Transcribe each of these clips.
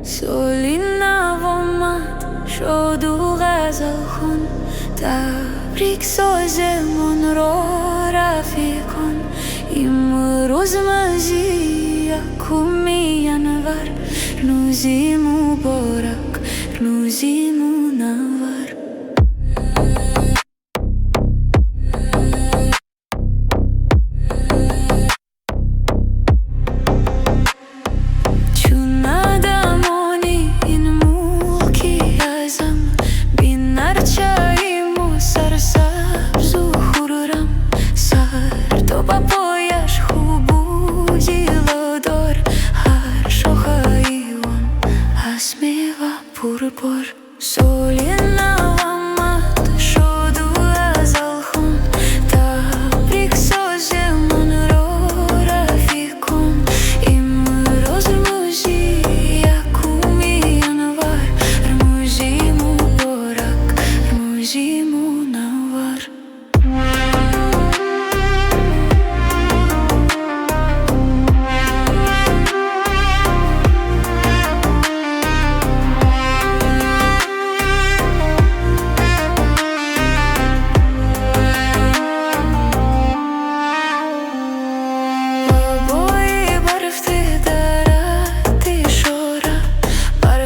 سولینا ومد شد و غزل خون، تبریک سازمون رو رفیق کن. امروز مزی یکمی ینور، روزی مبارک، روزی منور. چون ندمانی این موکی ازم، بین ارچاییم و سرسبز و خورم. سر تو با پایش خوب و جیلادار، هر شاخه‌ایوان از میوه پرپر. سولینا ومد شد و غزل خون، تبریک سازمون رو رفیق کن. امروز روزی یکمی ینور، روزی مبارک، روزی منور.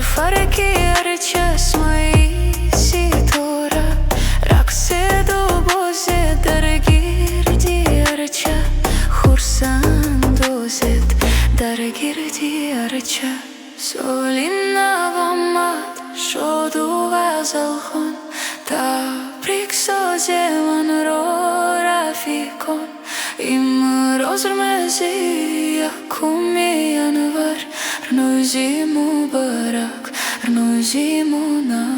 فرقی هر چشمایی ستاره، رقص دو بازه درگیردی هرچه. خورسند و زد درگیردی هرچه. سولینا ومد شد و غزل خون، تبریک سازمون رو رفیق کن. امروز مزی یکمی ینور، روزی مبارک، روزی منور.